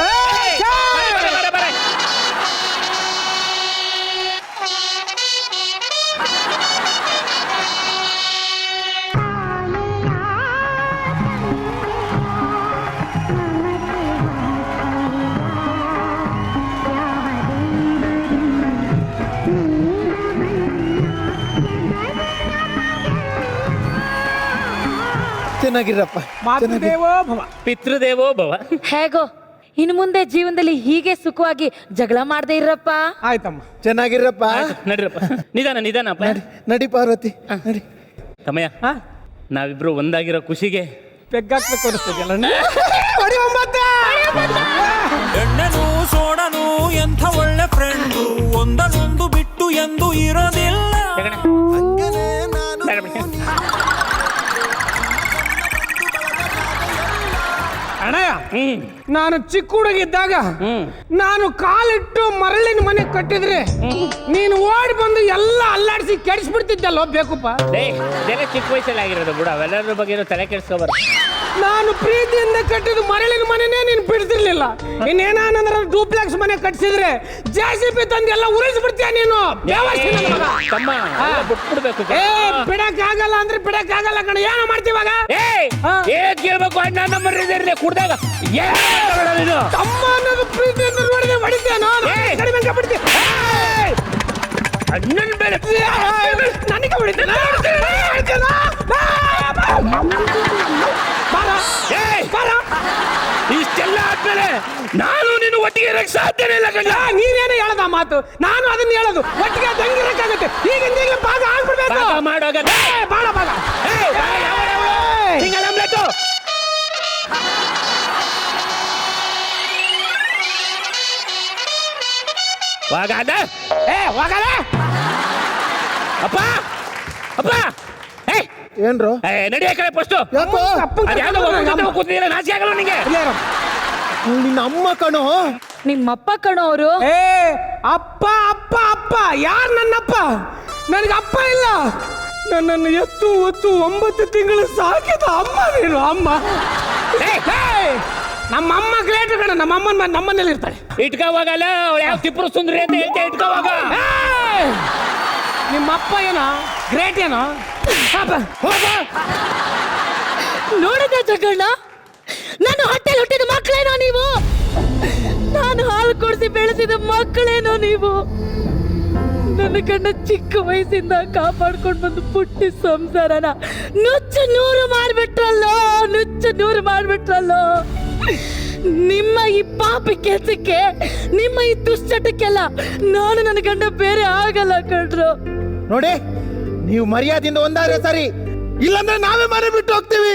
ಚೆನ್ನಾಗಿರಪ್ಪ. ಮಾತೃದೇವೋ ಭವ ಪಿತೃದೇವೋ ಭವ. ಹೇಗೋ ಇನ್ನು ಮುಂದೆ ಜೀವನದಲ್ಲಿ ಹೀಗೆ ಸುಖವಾಗಿ ಜಗಳ ಮಾಡದೇ ಇರಪ್ಪ. ಆಯ್ತಮ್ಮ. ಚೆನ್ನಾಗಿರಪ್ಪ. ನಡಿರಪ್ಪ, ನಿಧಾನಪ್ಪ. ನಡಿ ಪಾರ್ವತಿ ನಡಿ. ತಮ್ಮಯ್ಯ, ನಾವಿಬ್ರು ಒಂದಾಗಿರೋ ಖುಷಿಗೆ ಪೆಗ್ಗಾಕ್ಬೇಕು ಅನಿಸ್ತದಲ್ಲ. ಎಣ್ಣೆನು ಸೋಡನು ಎಂಥ ಒಳ್ಳೆ ಫ್ರೆಂಡು, ಒಂದನ್ನೊಂದು ಬಿಟ್ಟು ಎಂದು ಇರೋದಿಲ್ಲ. ಹಂಗನೇ ನಾನು ಅಣ್ಣಯ್ಯ, ನಾನು ಚಿಕ್ಕ ಹುಡುಗಿದ್ದಾಗ ನಾನು ಕಾಲಿಟ್ಟು ಮರಳಿನ ಮನೆ ಕಟ್ಟಿದ್ರೆ ನೀನು ಓಡಿ ಬಂದು ಎಲ್ಲ ಅಲ್ಲಾಡಿಸಿ ಕೆಡಿಸ್ಬಿಡ್ತಿದ್ದಲ್ಲೋ ಬೇಕುಪ್ಪ. ಇದೆಲ್ಲ ಚಿಕ್ಕ ವಯಸ್ಸಲ್ಲಿ ಆಗಿರೋದು ಬಿಡು, ಅವೆಲ್ಲರ ಬಗ್ಗೆ ತಲೆ ಕೆಡಿಸ್ಕೋಬಾರ. ನಾನು ಪ್ರೀತಿಯಿಂದ ಕಟ್ಟಿದ ಮರಳಿನ ಮನೆನೇ ನೀನು ಬಿಡ್ತಿರ್ಲಿಲ್ಲ. ಇನ್ನೇನಾನಂದ್ರೆ ಡೂಪ್ಲೆಕ್ಸ್ ಮನೆ ಕಟ್ಸಿದ್ರೆ JCB ತಂದು ಎಲ್ಲ ಉರಿಸ್ಬಿಡ್ತೀಯ ನೀನು. ತಮ್ಮ ಬಿಟ್ಬಿಡ್ಬೇಕು. ಬಿಡಕ್ಕಾಗಲ್ಲ ಅಂದ್ರೆ ಬಿಡಕ್ಕಾಗಲ್ಲ ಕಣ. ಏನೋ ಮಾಡ್ತೀವಾಗ? ಕೇಳ್ಬೇಕು ಅಣ್ಣ ನಮ್ಮ ಕುಡ್ದಾಗ ತಮ್ಮ ಅನ್ನೋದು ಪ್ರೀತಿಯಿಂದ ನೋಡಿದ್ರೆ ಹೊಡಿತೇನೋ? ಕಡಿಮೆ ಬಿಡ್ತೀಯ ಅಣ್ಣನ ಬೇರೆ ನನಗೆ ಹೊಡಿತೇನ? ಇಷ್ಟೆಲ್ಲ ಆದ್ಮೇಲೆ ನಾನು ನೀನು ಒಟ್ಟಿಗೆ ಇರಕ್ಕೆ ಸಾಧ್ಯನೇ ಇಲ್ಲ ಕಣ್ಣ. ನೀನೇನು ಹೇಳದ ಮಾತು, ನಾನು ಅದನ್ನ ಹೇಳೋದು. ಒಟ್ಟಿಗೆ ತಂಗಿರಕ್ಕಾಗತ್ತೆ. ಈಗಿಂದ ಭಾಗ ಆಗ್ಬಿಡ್ಬೇಕು. ಮಾಡೋಗ ಬಾಳ ಭಾಗ ವಾಗಾದ ಹೋಗಲ್ಲ. ಅಪ್ಪ ಅಪ್ಪ ಏನ್ರು ನಡಿಯ ಕಡೆ ಫಸ್ಟ್. ಕೂತಿಲ್ಲ, ನಾಚಿ ಆಗಲ್ಲ ನಿಂಗೆ. ನಿನ್ನ ಅಮ್ಮ ಕಣೋ. ನಿಮ್ಮಪ್ಪ ಕಣೋ ಅವರು. ಅಪ್ಪ ಅಪ್ಪ ಅಪ್ಪ ಯಾರು ನನ್ನಪ್ಪ? ನನಗೆ ಅಪ್ಪ ಇಲ್ಲ. ನನ್ನನ್ನು ಎತ್ತು ಒತ್ತು 9 ತಿಂಗಳು ಸಾಕಿದ ಅಮ್ಮ ನೀನು. ಅಮ್ಮ ನಮ್ಮಮ್ಮ ಗ್ರೇಟ್ ಕಣ. ನಮ್ಮನೇಲಿ ಇರ್ತಾಳೆ. ಇಟ್ಕೋವಾಗಲ್ಲ ಅವಳು ಯಾವ ತಿಪ್ಪರು ಸುಂದ್ರಿ ಅಂತ ಹೇಳ್ತಾ ಇಟ್ಕೋವಾಗ. ನಿಮ್ಮಪ್ಪ ಏನೋ ಗ್ರೇಟ್ ಏನೋ. ನೋಡಿದ ಜಗಣ್ಣ, ನಾನು ಹೊಟ್ಟೆಲಿ ಹುಟ್ಟಿದ ಮಕ್ಕಳೇನೋ ನೀವು. ನಾನು ಹಾಲು ಕೊಡಿಸಿ ಬೆಳೆಸಿದ ಮಕ್ಕಳೇನೋ ನೀವು. ನನ್ನ ಗಂಡ ಚಿಕ್ಕ ವಯಸ್ಸಿಂದ ಕಾಪಾಡ್ಕೊಂಡು ಬಂದು ಪುಟ್ಟಿ ಸಂಸಾರನ ನುಚ್ಚು ನೂರು ಮಾಡ್ಬಿಟ್ರಲ್ಲೋ. ನಿಮ್ಮ ಈ ಪಾಪಿ ಕೆಲಸಕ್ಕೆ, ನಿಮ್ಮ ಈ ದುಶ್ಚಟಕ್ಕೆಲ್ಲ ನಾನು ನನ್ನ ಗಂಡ ಬೇರೆ ಆಗಲ್ಲ ಕಣ್ರು. ನೋಡಿ, ನೀವು ಮರ್ಯಾದೆಯಿಂದ ಒಂದಾದ್ರೆ ಸರಿ, ಇಲ್ಲಾಂದ್ರೆ ನಾವೇ ಮನೆ ಬಿಟ್ಟು ಹೋಗ್ತೀವಿ.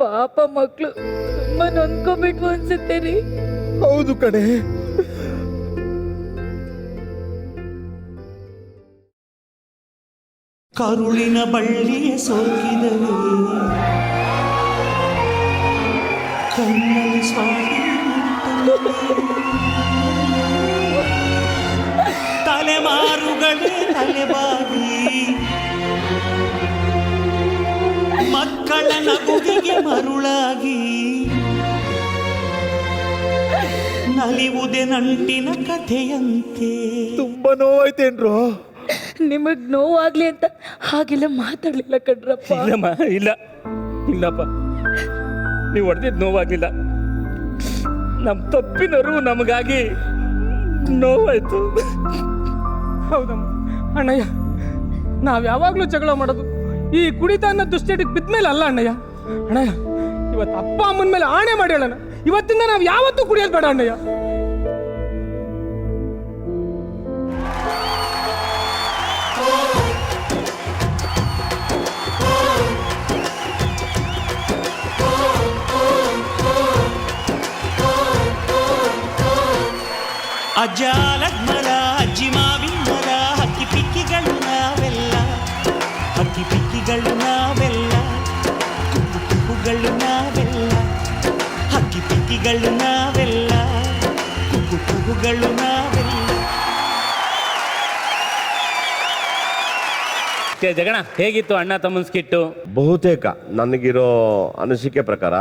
ಪಾಪ ಮಕ್ಳು ತುಂಬಾ ನೊಂದ್ಕೊಂಡ್ಬಿಟ್ವು ಅನ್ಸುತ್ತೆ ರೀ. ಹೌದು ಕಣೆ. ಕರುಳಿನ ಬಳ್ಳಿಯ ಸೋಕಿದರೆ ಕಣ್ಣಲ್ಲಿ ಸ್ವಾಮಿ ತಲೆಮಾರುಗಳೇ ತಲೆಬಾಗಿ ಮಕ್ಕಳ ನಗುವಿಗೆ ಮರುಳಾಗಿ ನಲಿವುದೇ ನಂಟಿನ ಕಥೆಯಂತೆ. ತುಂಬಾ ನೋವಾಯ್ತೇನ್ರು? ನಿಮಗ್ ನೋವಾಗ್ಲಿ ಅಂತ ಹಾಗೆಲ್ಲ ಮಾತಾಡ್ಲಿಲ್ಲ ಕಣ್ರಪ್ಪ. ಇಲ್ಲಮ್ಮ, ಇಲ್ಲಪ್ಪ, ನೀವು ಹೊಡೆದಿದ್ದು ನೋವಾಗಿಲ್ಲ. ನಮ್ಮ ತಪ್ಪಿನರು ನಮಗಾಗಿ ನೋವಾಯ್ತು. ಹೌದಮ್ಮ ಅಣ್ಣಯ್ಯ, ನಾವ್ ಯಾವಾಗ್ಲೂ ಜಗಳ ಮಾಡೋದು ಈ ಕುಡಿತ ಅನ್ನೋ ದುಶ್ಚಟಕ್ಕೆ ಬಿದ್ಮೇಲೆ ಅಲ್ಲ ಅಣ್ಣಯ್ಯ. ಅಣ್ಣಯ್ಯ, ಇವತ್ತು ಅಪ್ಪ ಅಮ್ಮನ ಮೇಲೆ ಆಣೆ ಮಾಡಿ ಹೇಳೋಣ, ಇವತ್ತಿಂದ ನಾವ್ ಯಾವತ್ತೂ ಕುಡಿಯೋದು ಬೇಡ ಅಣ್ಣಯ್ಯ. ಅಜ್ಜ ಮರ, ಅಜ್ಜಿ ಮಾವಿನ ಮರ, ಹಕ್ಕಿ ಪಿಕ್ಕಿಗಳು ನಾವೆಲ್ಲ, ಹಕ್ಕಿ ಪಿಕ್ಕಿಗಳು ನಾವೆಲ್ಲ, ಕುಪ್ಪು ಕುಪ್ಪುಗಳು ನಾವೆಲ್ಲ, ಹಕ್ಕಿ ಪಿಕ್ಕಿಗಳು ನಾವೆಲ್ಲ, ಕುಪ್ಪು ಕುಪ್ಪುಗಳು ನಾವೆಲ್ಲ. ಜಗಣ, ಹೇಗಿತ್ತು ಅಣ್ಣ ತಮ್ಮನ ಸ್ಕಿಟ್ಟು? ಬಹುತೇಕ ನನಗಿರೋ ಅನಿಸಿಕೆ ಪ್ರಕಾರ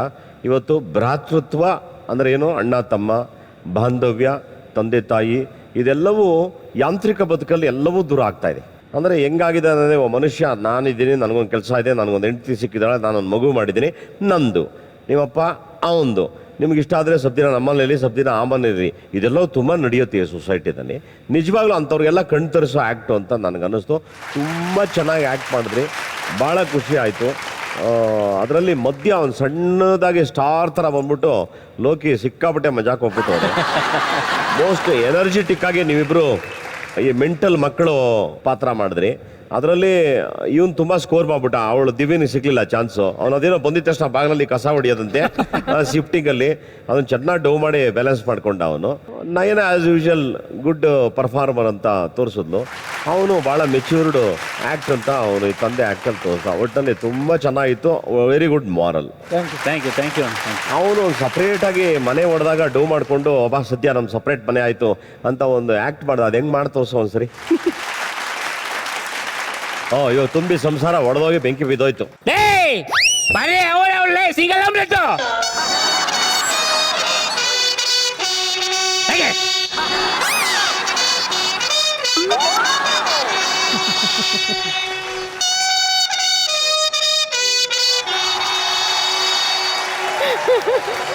ಇವತ್ತು ಭ್ರಾತೃತ್ವ ಅಂದರೆ ಏನು, ಅಣ್ಣ ತಮ್ಮ ಬಾಂಧವ್ಯ, ತಂದೆ ತಾಯಿ, ಇದೆಲ್ಲವೂ ಯಾಂತ್ರಿಕ ಬದುಕಲ್ಲಿ ಎಲ್ಲವೂ ದೂರ ಆಗ್ತಾ ಇದೆ. ಅಂದರೆ ಹೆಂಗಾಗಿದೆ ಅಂದರೆ, ಮನುಷ್ಯ ನಾನಿದ್ದೀನಿ, ನನಗೊಂದು ಕೆಲಸ ಇದೆ, ನನಗೊಂದು ಹೆಂಡತಿ ಸಿಕ್ಕಿದ್ದಾಳೆ, ನಾನೊಂದು ಮಗು ಮಾಡಿದ್ದೀನಿ, ನಂದು, ನಿಮ್ಮಪ್ಪ ಅವಂದು, ನಿಮ್ಗೆ ಇಷ್ಟ ಆದರೆ ಸ್ವಲ್ಪ ದಿನ ನಮ್ಮನೇಲಿ ಸ್ವಲ್ಪ ದಿನ ಆ ಮನೇಲಿ, ಇದೆಲ್ಲವೂ ತುಂಬ ನಡೆಯುತ್ತೆ ಈ ಸೊಸೈಟಿನಲ್ಲಿ. ನಿಜವಾಗ್ಲೂ ಅಂಥವ್ರಿಗೆಲ್ಲ ಕಣ್ ತರಿಸೋ ಆ್ಯಕ್ಟು ಅಂತ ನನಗನ್ನಿಸ್ತು. ತುಂಬ ಚೆನ್ನಾಗಿ ಆ್ಯಕ್ಟ್ ಮಾಡಿದ್ರಿ, ಭಾಳ ಖುಷಿ ಆಯಿತು. ಅದರಲ್ಲಿ ಮಧ್ಯ ಒಂದು ಸಣ್ಣದಾಗಿ ಸ್ಟಾರ್ ಥರ ಬಂದ್ಬಿಟ್ಟು ಲೋಕಿ ಸಿಕ್ಕಾಪಟ್ಟೆ ಮಜಾಕ್ ಹೋಗ್ಬಿಟ್ಟು ಹೋದೆ. ಮೋಸ್ಟ್ ಎನರ್ಜೆಟಿಕ್ ಆಗಿ ನೀವಿಬ್ಬರು ಈ ಮೆಂಟಲ್ ಮಕ್ಕಳು ಪಾತ್ರ ಮಾಡಿದ್ರಿ. ಅದರಲ್ಲಿ ಇವನು ತುಂಬ ಸ್ಕೋರ್ ಮಾಡ್ಬಿಟ್ಟ, ಅವಳು ದಿವ್ಯನಿಗೆ ಸಿಗ್ಲಿಲ್ಲ ಚಾನ್ಸು. ಅವನು ಅದೇನೋ ಬಂದಿದ್ದ ತಕ್ಷಣ ಬಾಗಿಲಲ್ಲಿ ಕಸ ಹೊಡಿಯೋದಂತೆ ಶಿಫ್ಟಿಂಗಲ್ಲಿ, ಅದನ್ನು ಚೆನ್ನಾಗಿ ಡೌ ಮಾಡಿ ಬ್ಯಾಲೆನ್ಸ್ ಮಾಡ್ಕೊಂಡ ಅವನು. ನಯನ ಆ್ಯಸ್ ಯೂಶುವಲ್ ಗುಡ್ ಪರ್ಫಾರ್ಮರ್ ಅಂತ ತೋರಿಸಿದ್ಲು. ಅವನು ಭಾಳ ಮೆಚ್ಯೂರ್ಡ್ ಆ್ಯಕ್ಟ್ ಅಂತ ಅವನು ಈ ತಂದೆ ಆ್ಯಕ್ಟಲ್ಲಿ ತೋರಿಸ. ಒಟ್ಟಲ್ಲಿ ತುಂಬ ಚೆನ್ನಾಗಿತ್ತು, very good moral. Thank you. ಅವನು ಸಪ್ರೇಟಾಗಿ ಮನೆ ಹೊಡೆದಾಗ ಡೌ ಮಾಡಿಕೊಂಡು ಒಬ್ಬ ಸದ್ಯ ನಮ್ಮ ಸಪ್ರೇಟ್ ಮನೆ ಆಯಿತು ಅಂತ ಒಂದು ಆ್ಯಕ್ಟ್ ಮಾಡ್ದೆ. ಅದು ಹೆಂಗೆ ಮಾಡಿ ತೋರಿಸೋ ಒಂದ್ಸರಿ. ಅಯ್ಯೋ, ತುಂಬಿ ಸಂಸಾರ ಒಡೆದೋಗಿ ಬೆಂಕಿ ಬಿದ್ದೋಯ್ತು.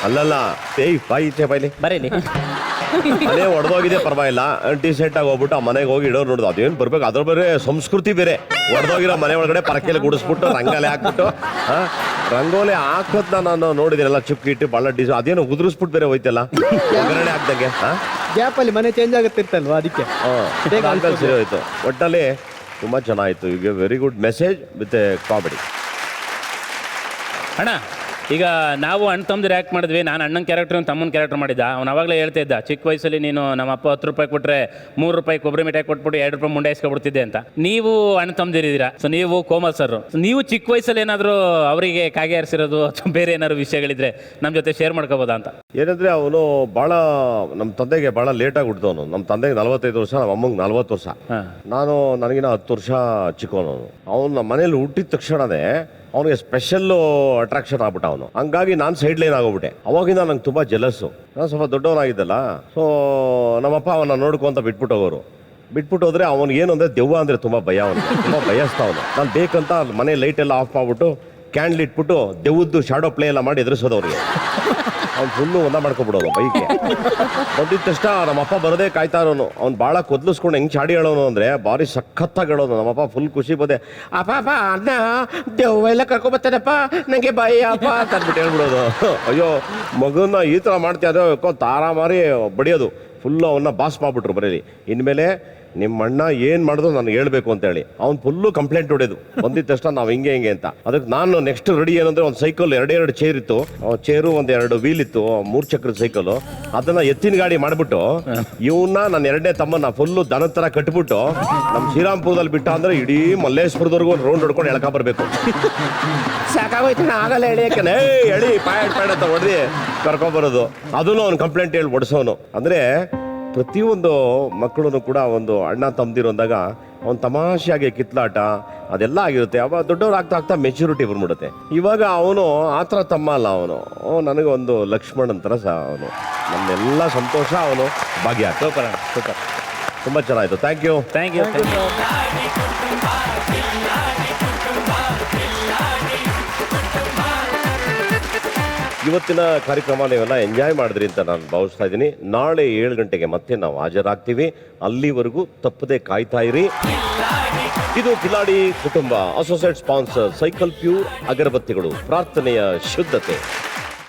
ಅಲ್ಲಲ್ಲ, ಬಾಯಿಲಿ ಬರೀಲಿ. ಮನೆ ಹೊಡೆದೋಗಿದೆ ಪರವಾಗಿಲ್ಲ, ಡಿಸೆಂಟ್ ಆಗಿ ಹೋಗ್ಬಿಟ್ಟು ಆ ಮನೆಗೆ ಹೋಗಿ ಇಡೋರು ನೋಡುದು, ಅದೇನು ಬರ್ಬೇಕು, ಅದ್ರ ಬೇರೆ ಸಂಸ್ಕೃತಿ ಬೇರೆ. ಹೊಡೆದೋಗಿರೋ ಮನೆ ಒಳಗಡೆ ಪರಕೆಯಲ್ಲಿ ಗುಡಿಸ್ಬಿಟ್ಟು ರಂಗೋಲಿ ಹಾಕ್ಬಿಟ್ಟು, ರಂಗೋಲಿ ಹಾಕೋದ್ನ ನಾನು ನೋಡಿದ್ದೀನಲ್ಲ, ಚುಕ್ಕಿ ಇಟ್ಟು ಭಾಳ ಅದೇನು ಉದುರಿಸ್ಬಿಟ್ಟು ಬೇರೆ ಹೋಯ್ತಲ್ಲ ಒಗ್ಗರಣೆ ಹಾಕ್ದಂಗೆ. ಗ್ಯಾಪಲ್ಲಿ ಮನೆ ಚೇಂಜ್ ಆಗುತ್ತಿರ್ತಲ್ವಾ, ಅದಕ್ಕೆ ಸರಿ ಹೋಯ್ತು. ಒಟ್ಟಲ್ಲಿ ತುಂಬ ಚೆನ್ನಾಗಿತ್ತು. ಈಗ very good message with comedy. ಅಣ್ಣ, ಈಗ ನಾವು ಅಣ್ಣ ತಮ್ಮದಿರು ಆ್ಯಕ್ಟ್ ಮಾಡಿದ್ವಿ. ನಾನು ಅಣ್ಣನ ಕ್ಯಾರೆಕ್ಟರ್ ತಮ್ಮನ ಕ್ಯಾರೆಕ್ಟರ್ ಮಾಡಿದ್ದ. ಅವ್ನು ಅವಾಗಲೇ ಹೇಳ್ತಾ ಇದ್ದ, ಚಿಕ್ಕ ವಯಸ್ಸಲ್ಲಿ ನೀನು ನಮ್ಮ ಅಪ್ಪ 10 ರೂಪಾಯಿ ಕೊಟ್ಟರೆ 3 ರೂಪಾಯಿ ಕೊಬ್ಬರಿ ಮಿಠಾಯಿ ಕೊಟ್ಬಿಟ್ಟು 2 ರೂಪಾಯಿ ಮುಂಡೆ ಇಸ್ಕೊಬಿಡ್ತಿದ್ದೆ ಅಂತ. ನೀವು ಅಣ್ಣ ತಮ್ಮದಿರಿದ್ದೀರಾ, ಸೊ ನೀವು ಕೋಮಲ್ ಸರ್, ನೀವು ಚಿಕ್ಕ ವಯಸ್ಸಲ್ಲಿ ಏನಾದರೂ ಅವರಿಗೆ ಕಾಗೆ ಹಾರಿಸಿರೋದು ಅಥವಾ ಬೇರೆ ಏನಾದ್ರು ವಿಷಯಗಳಿದ್ರೆ ನಮ್ಮ ಜೊತೆ ಶೇರ್ ಮಾಡ್ಕೋಬೋದಾ ಅಂತ. ಏನಂದರೆ ಅವನು ಭಾಳ ನಮ್ಮ ತಂದೆಗೆ ಭಾಳ ಲೇಟಾಗಿ ಹುಟ್ಟಿದವನು. ನಮ್ಮ ತಂದೆಗೆ 45 ವರ್ಷ, ನಮ್ಮ ಅಮ್ಮಂಗೆ 40 ವರ್ಷ. ನಾನು ನನಗಿನ 10 ವರ್ಷ ಚಿಕ್ಕವನು. ಅವನು ನಮ್ಮ ಮನೇಲಿ ಹುಟ್ಟಿದ ತಕ್ಷಣವೇ ಅವನಿಗೆ ಸ್ಪೆಷಲ್ಲು ಅಟ್ರಾಕ್ಷನ್ ಆಗ್ಬಿಟ್ಟ ಅವನು. ಹಂಗಾಗಿ ನಾನು ಸೈಡ್ ಲೈನ್ ಆಗೋಗ್ಬಿಟ್ಟೆ. ಅವಾಗಿಂದ ನಂಗೆ ತುಂಬ ಜಲಸ್ಸು. ನಾನು ಸ್ವಲ್ಪ ದೊಡ್ಡವನಾಗಿದ್ದಲ್ಲ, ಸೊ ನಮ್ಮಪ್ಪ ಅವನ್ನ ನೋಡ್ಕೊಂತ ಬಿಟ್ಬಿಟ್ಟು ಹೋಗೋರು. ಬಿಟ್ಬಿಟ್ಟು ಹೋದ್ರೆ ಅವನಿಗೆ ಏನು ಅಂದರೆ ದೆವ್ವ ಅಂದರೆ ತುಂಬ ಭಯ, ಅವನಿಗೆ ತುಂಬ ಭಯಸ್ತಾ ಅವನು. ನಾನು ಬೇಕಂತ ಮನೆ ಲೈಟೆಲ್ಲ ಆಫ್ ಮಾಡಿಬಿಟ್ಟು ಕ್ಯಾಂಡ್ಲ್ ಇಟ್ಬಿಟ್ಟು ದೆವ್ವದ್ದು ಶಾಡೋ ಪ್ಲೇ ಎಲ್ಲ ಮಾಡಿ ಎದುರಿಸೋದು ಅವ್ರಿಗೆ. ಅವ್ನು ಫುಲ್ಲು ಒಂದ ಮಾಡ್ಕೊಬಿಡೋನು ಬೈಕೆ. ಬಂದಿದ್ದ ತಕ್ಷಣ ನಮ್ಮಪ್ಪ ಬರೋದೇ ಕಾಯ್ತಾ ಇರೋನು. ಅವ್ನು ಭಾಳ ಕೊದ್ಲಿಸ್ಕೊಂಡು ಹೆಂಗೆ ಚಾಡಿ ಹೇಳೋನು ಅಂದರೆ ಭಾರಿ ಸಖತ್ತಾಗಿ ಹೇಳೋನು. ನಮ್ಮಪ್ಪ ಫುಲ್ ಖುಷಿ ಬಂದೆ, ಅಪ್ಪ ಅಣ್ಣ ದೆವ್ವ ಎಲ್ಲ ಕರ್ಕೊಬರ್ತಾನಪ್ಪ, ನನಗೆ ಭಯ ಅಪ್ಪ ಅಂತ ಅಂದ್ಬಿಟ್ಟು ಹೇಳ್ಬಿಡೋದು. ಅಯ್ಯೋ, ಮಗುನ ಈ ಥರ ಮಾಡ್ತೀಯ ಅದು ತಾರ ಮಾರಿ ಬಡಿಯೋದು. ಫುಲ್ಲು ಅವನ್ನ ಬಾಸ್ ಮಾಡಿಬಿಟ್ರು ಬರೀಲಿ. ಇನ್ಮೇಲೆ ನಿಮ್ಮ ಅಣ್ಣ ಏನ್ ಮಾಡಿದ್ರು ನನಗೆ ಹೇಳ್ಬೇಕು ಅಂತ ಹೇಳಿ ಅವ್ನು ಫುಲ್ಲು ಕಂಪ್ಲೇಂಟ್ ಹೊಡೆದು ಬಂದಿದ್ದ ತಕ್ಷಣ ನಾವು ಹಿಂಗೆ ಅಂತ. ಅದಕ್ಕೆ ನಾನು ನೆಕ್ಸ್ಟ್ ರೆಡಿ ಏನಂದ್ರೆ ಒಂದು ಸೈಕಲ್ ಎರಡೆರಡು ಚೇರ್ ಇತ್ತು, ಚೇರು ಒಂದ್ 2 ವೀಲ್ ಇತ್ತು, 3 ಚಕ್ರದ ಸೈಕಲ್. ಅದನ್ನ ಎತ್ತಿನ ಗಾಡಿ ಮಾಡ್ಬಿಟ್ಟು ಇವನ್ನ ನನ್ನ 2ನೇ ತಮ್ಮನ ಫುಲ್ಲು ದನದ ತರ ಕಟ್ಬಿಟ್ಟು ನಮ್ ಶ್ರೀರಾಮ್ಪುರದಲ್ಲಿ ಬಿಟ್ಟ ಅಂದ್ರೆ ಇಡೀ ಮಲ್ಲೇಶ್ವರದವರೆಗೂ ಒಂದು ರೌಂಡ್ ಹೊಡ್ಕೊಂಡು ಎಳ್ಕ ಬರ್ಬೇಕು. ಸಾಕಾಗೋಯ್ತು, ಆಗಲ್ಲ ಎಳಿಯಕ್ಕೆ, ಎಳಿ ಪಾಯಡ್ ಅಂತ ಹೊಡೆದಿ ಕರ್ಕೊಂಬರೋದು. ಅದನ್ನು ಅವ್ನು ಕಂಪ್ಲೇಂಟ್ ಹೇಳಿ ಹೊಡ್ಸೋನು. ಅಂದ್ರೆ ಪ್ರತಿಯೊಂದು ಮಕ್ಕಳು ಕೂಡ ಒಂದು ಅಣ್ಣ ತಮ್ಮದಿರೋಂದಾಗ ಅವ್ನು ತಮಾಷೆಯಾಗಿ ಕಿತ್ಲಾಟ ಅದೆಲ್ಲ ಆಗಿರುತ್ತೆ. ಅವಾಗ ದೊಡ್ಡವ್ರು ಆಗ್ತಾ ಮೆಚುರಿಟಿ ಬಂದ್ಬಿಡುತ್ತೆ. ಇವಾಗ ಅವನು ಆ ಥರ ತಮ್ಮ ಅಲ್ಲ, ಅವನು ನನಗೆ ಒಂದು ಲಕ್ಷ್ಮಣನ್ ಥರ ಸಹ ಅವನು. ನಮ್ಮೆಲ್ಲ ಸಂತೋಷ ಅವನು ಭಾಗ್ಯ. ಸೂಪರ್ ಸೂಪರ್, ತುಂಬ ಚೆನ್ನಾಯಿತು. Thank you. Thank you. ಇವತ್ತಿನ ಕಾರ್ಯಕ್ರಮ ನೀವೆಲ್ಲ ಎಂಜಾಯ್ ಮಾಡಿದ್ರಿ ಅಂತ ನಾನು ಭಾವಿಸ್ತಾ ಇದ್ದೀನಿ. ನಾಳೆ 7 ಗಂಟೆಗೆ ಮತ್ತೆ ನಾವು ಹಾಜರಾಗ್ತೀವಿ. ಅಲ್ಲಿವರೆಗೂ ತಪ್ಪದೆ ಕಾಯ್ತಾ ಇರಿ. ಇದು ಕಿಲಾಡಿ ಕುಟುಂಬ. ಅಸೋಸಿಯೇಟ್ ಸ್ಪಾನ್ಸರ್ ಸೈಕಲ್ ಪ್ಯೂರ್ ಅಗರಬತ್ತಿಗಳು, ಪ್ರಾರ್ಥನೆಯ ಶುದ್ಧತೆ.